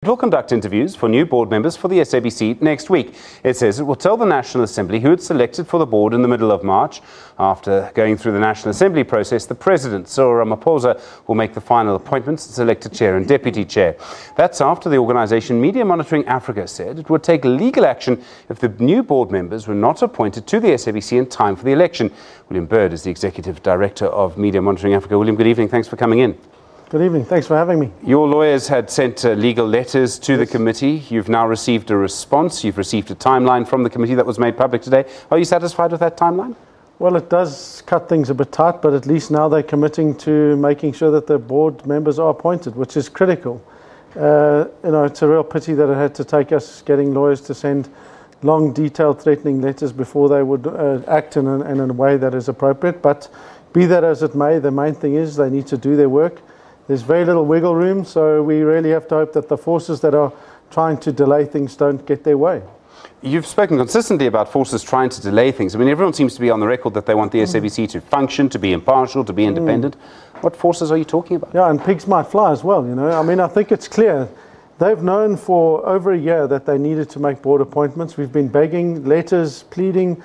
It will conduct interviews for new board members for the SABC next week. It says it will tell the National Assembly who it selected for the board in the middle of March. After going through the National Assembly process, the President, Ramaphosa, will make the final appointments and select a chair and deputy chair. That's after the organisation Media Monitoring Africa said it would take legal action if the new board members were not appointed to the SABC in time for the election. William Bird is the Executive Director of Media Monitoring Africa. William, good evening. Thanks for coming in. Good evening. Thanks for having me. Your lawyers had sent legal letters to the committee. You've now received a response. You've received a timeline from the committee that was made public today. Are you satisfied with that timeline? Well, it does cut things a bit tight, but at least now they're committing to making sure that the board members are appointed, which is critical. It's a real pity that it had to take us getting lawyers to send long, detailed, threatening letters before they would act in a way that is appropriate. But be that as it may, the main thing is they need to do their work. There's very little wiggle room, so we really have to hope that the forces that are trying to delay things don't get their way. You've spoken consistently about forces trying to delay things. I mean, everyone seems to be on the record that they want the SABC to function, to be impartial, to be independent. What forces are you talking about? Yeah, and pigs might fly as well, you know. I mean, I think it's clear. They've known for over a year that they needed to make board appointments. We've been begging, letters, pleading,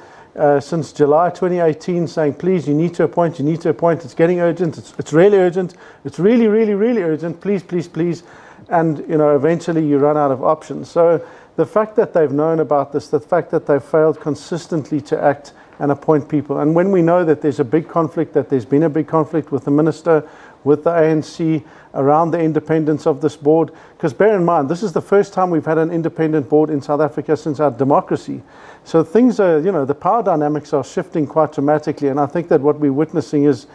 since July 2018, saying, please, you need to appoint, it's getting urgent, it's really urgent, it's really, really, really urgent, please, please, please. And, eventually you run out of options. So the fact that they've known about this, the fact that they've failed consistently to act and appoint people, and when we know that there's a big conflict, that there's been a big conflict with the minister, with the ANC, around the independence of this board, because bear in mind, this is the first time we've had an independent board in South Africa since our democracy. So things are, the power dynamics are shifting quite dramatically, and I think that what we're witnessing is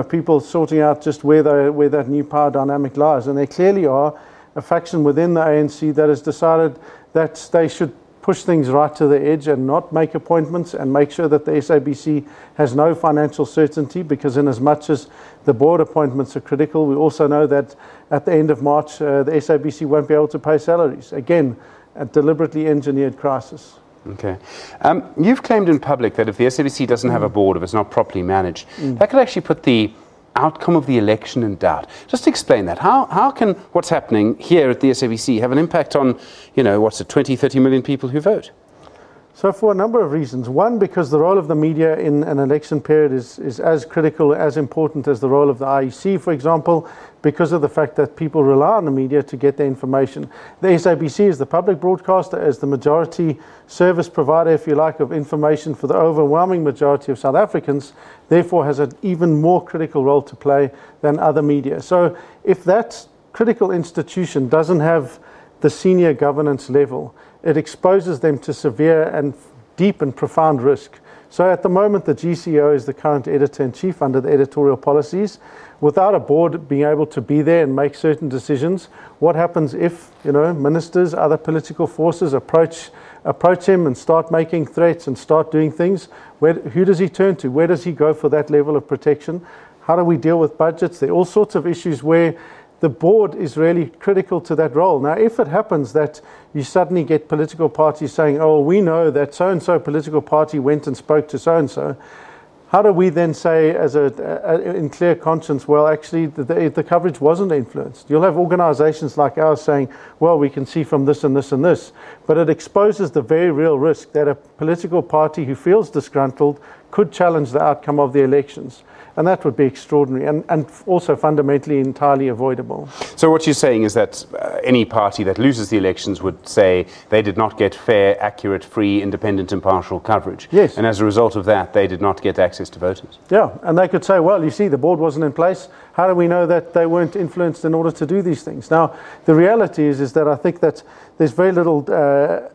people sorting out just where that new power dynamic lies, and there clearly are a faction within the ANC that has decided that they should push things right to the edge and not make appointments and make sure that the SABC has no financial certainty, because in as much as the board appointments are critical, we also know that at the end of March, the SABC won't be able to pay salaries. Again, a deliberately engineered crisis. Okay. You've claimed in public that if the SABC doesn't have a board, if it's not properly managed, that could actually put the outcome of the election in doubt. Just explain that. How can what's happening here at the SABC have an impact on, 20, 30 million people who vote? So for a number of reasons. One, because the role of the media in an election period is as critical, as important as the role of the IEC, for example, because of the fact that people rely on the media to get their information. The SABC is the public broadcaster, as the majority service provider, if you like, of information for the overwhelming majority of South Africans, therefore has an even more critical role to play than other media. So if that critical institution doesn't have the senior governance level, it exposes them to severe and deep and profound risk. So at the moment, the GCO is the current editor-in-chief under the editorial policies. Without a board being able to be there and make certain decisions, what happens if, ministers, other political forces approach him and start making threats and start doing things? Who does he turn to? Where does he go for that level of protection? How do we deal with budgets? There are all sorts of issues where the board is really critical to that role. Now, if it happens that you suddenly get political parties saying, oh, we know that so-and-so political party went and spoke to so-and-so, how do we then say in clear conscience, well, actually, the coverage wasn't influenced? You'll have organizations like ours saying, well, we can see from this and this and this, but it exposes the very real risk that a political party who feels disgruntled could challenge the outcome of the elections. And that would be extraordinary and also fundamentally entirely avoidable. So what you're saying is that any party that loses the elections would say they did not get fair, accurate, free, independent, impartial coverage. Yes. And as a result of that, they did not get access to voters. Yeah, and they could say, well, you see, the board wasn't in place. How do we know that they weren't influenced in order to do these things? Now, the reality is that I think that there's very little,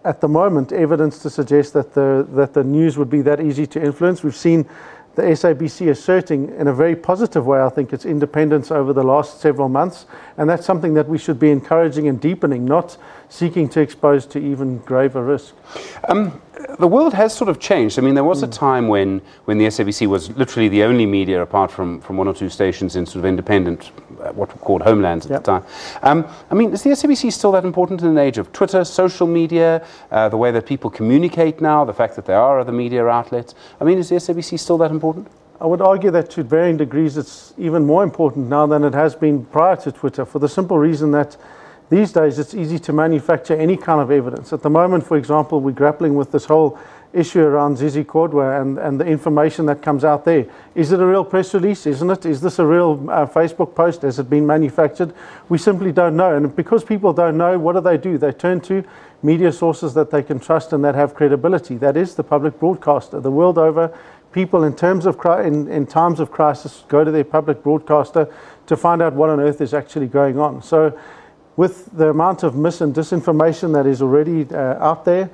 at the moment, evidence to suggest that the news would be that easy to influence. We've seen the SABC asserting in a very positive way, I think, its independence over the last several months. And that's something that we should be encouraging and deepening, not seeking to expose to even graver risk. The world has sort of changed. I mean, there was a time when the SABC was literally the only media, apart from one or two stations in sort of independent, what were called homelands at the time. I mean, is the SABC still that important in an age of Twitter, social media, the way that people communicate now, the fact that there are other media outlets? I mean, is the SABC still that important? I would argue that to varying degrees it's even more important now than it has been prior to Twitter, for the simple reason that these days it's easy to manufacture any kind of evidence. At the moment, for example, we're grappling with this whole issue around Zizi Kodwa and the information that comes out there. Is it a real press release? Isn't it? Is this a real Facebook post? Has it been manufactured? We simply don't know. And because people don't know, what do? They turn to media sources that they can trust and that have credibility. That is the public broadcaster. The world over, people in times of crisis go to their public broadcaster to find out what on earth is actually going on. So with the amount of mis and disinformation that is already out there,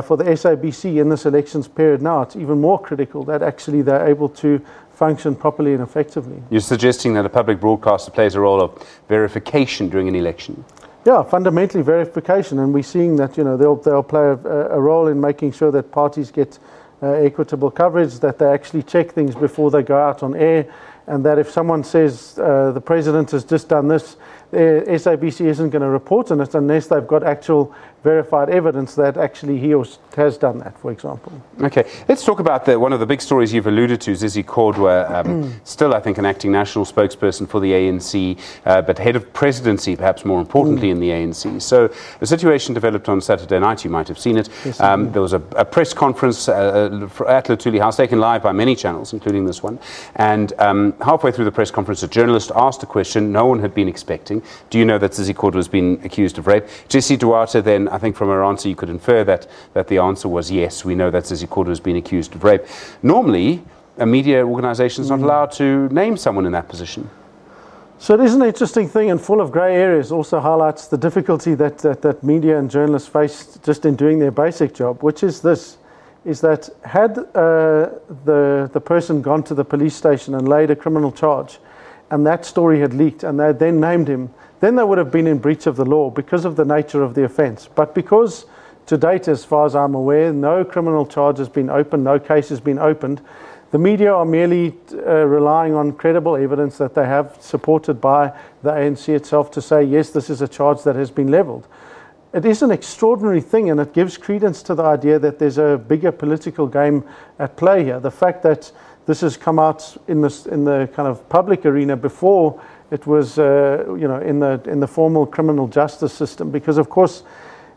for the SABC in this elections period now, it's even more critical that actually they're able to function properly and effectively. You're suggesting that a public broadcaster plays a role of verification during an election? Yeah, fundamentally verification, and we're seeing that they'll play a role in making sure that parties get equitable coverage, that they actually check things before they go out on air, and that if someone says the president has just done this, SABC isn't going to report on it unless they've got actual verified evidence that actually he has done that, for example. Okay, let's talk about one of the big stories you've alluded to, Zizi Kodwa, still I think an acting national spokesperson for the ANC, but head of presidency, perhaps more importantly in the ANC. So the situation developed on Saturday night, you might have seen it. Yes, there was a press conference at Luthuli House, taken live by many channels, including this one, and halfway through the press conference, a journalist asked a question no one had been expecting. Do you know that Zizi Kodwa has been accused of rape? Jesse Duarte then, I think from her answer you could infer that the answer was yes, we know that Zizi Kodwa has been accused of rape. Normally, a media organisation is not allowed to name someone in that position. So it is an interesting thing and full of grey areas. Also highlights the difficulty that media and journalists face just in doing their basic job, which is this, is that had the person gone to the police station and laid a criminal charge, and that story had leaked, and they then named him, then they would have been in breach of the law because of the nature of the offence. But because to date, as far as I'm aware, no criminal charge has been opened, no case has been opened, the media are merely relying on credible evidence that they have supported by the ANC itself to say, yes, this is a charge that has been levelled. It is an extraordinary thing, and it gives credence to the idea that there's a bigger political game at play here. The fact that this has come out in the kind of public arena before it was, in the formal criminal justice system, because of course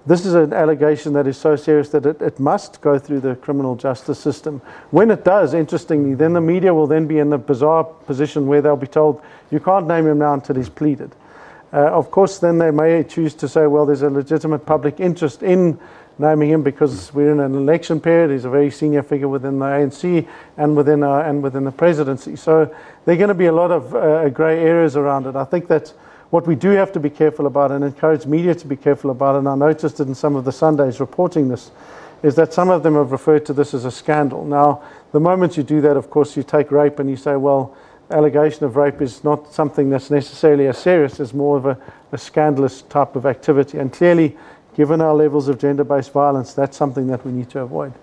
this is an allegation that is so serious that it must go through the criminal justice system. When it does, interestingly, then the media will then be in the bizarre position where they'll be told you can't name him now until he's pleaded. Of course, then they may choose to say, well, there's a legitimate public interest in naming him because we're in an election period. He's a very senior figure within the ANC and within the presidency. So there are going to be a lot of grey areas around it. I think that what we do have to be careful about and encourage media to be careful about, and I noticed it in some of the Sundays reporting this, is that some of them have referred to this as a scandal. Now, the moment you do that, of course, you take rape and you say, well, allegation of rape is not something that's necessarily as serious as more of a scandalous type of activity. And clearly, given our levels of gender-based violence, that's something that we need to avoid.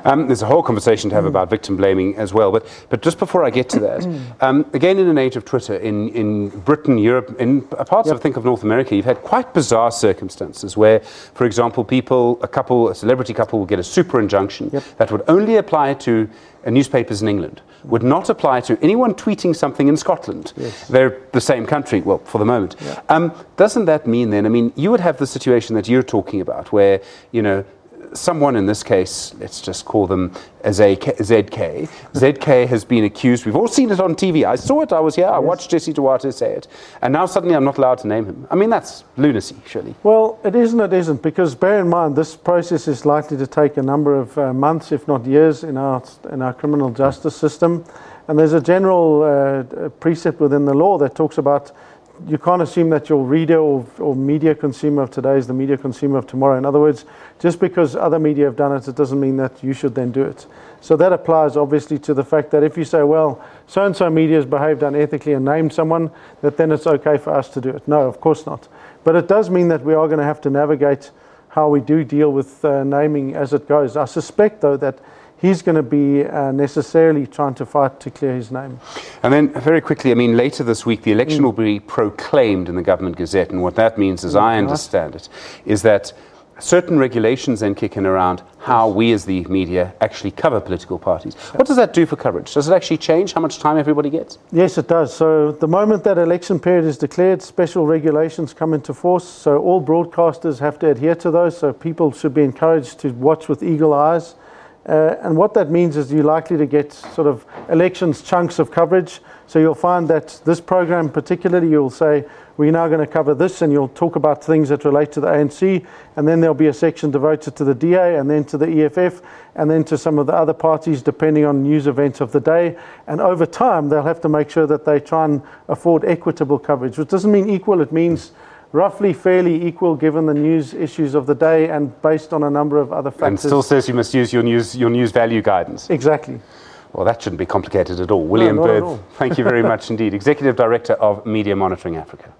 There's a whole conversation to have about victim blaming as well. But just before I get to that, again, in an age of Twitter, in Britain, Europe, in parts I think of North America, you've had quite bizarre circumstances where, for example, a celebrity couple will get a super injunction that would only apply to newspapers in England, would not apply to anyone tweeting something in Scotland. Yes. They're the same country, well, for the moment. Doesn't that mean then, I mean, you would have the situation that you're talking about where, someone in this case, let's just call them ZK. ZK has been accused. We've all seen it on TV. I saw it. I was here. I watched Jesse Duarte say it. And now suddenly I'm not allowed to name him. I mean, that's lunacy, surely. Well, it is and it isn't, because bear in mind, this process is likely to take a number of months, if not years, in our criminal justice system. And there's a general precept within the law that talks about you can't assume that your reader or media consumer of today is the media consumer of tomorrow. In other words, just because other media have done it, it doesn't mean that you should then do it. So that applies obviously to the fact that if you say, well, so-and-so media has behaved unethically and named someone, that then it's okay for us to do it. No, of course not. But it does mean that we are going to have to navigate how we do deal with naming as it goes. I suspect, though, that he's going to be necessarily trying to fight to clear his name. And then very quickly, I mean, later this week, the election will be proclaimed in the Government Gazette. And what that means, as I understand it, is that certain regulations then kick in around how we as the media actually cover political parties. What does that do for coverage? Does it actually change how much time everybody gets? Yes, it does. So the moment that election period is declared, special regulations come into force. So all broadcasters have to adhere to those. So people should be encouraged to watch with eagle eyes. And what that means is you're likely to get sort of elections chunks of coverage. So you'll find that this program particularly, you'll say, we're now going to cover this, and you'll talk about things that relate to the ANC, and then there'll be a section devoted to the DA, and then to the EFF, and then to some of the other parties, depending on news events of the day. And over time, they'll have to make sure that they try and afford equitable coverage, which doesn't mean equal, it means roughly fairly equal given the news issues of the day and based on a number of other factors. And still says you must use your news value guidance. Exactly. Well, that shouldn't be complicated at all. William No, not at Bird, all. thank you very much indeed. Executive Director of Media Monitoring Africa.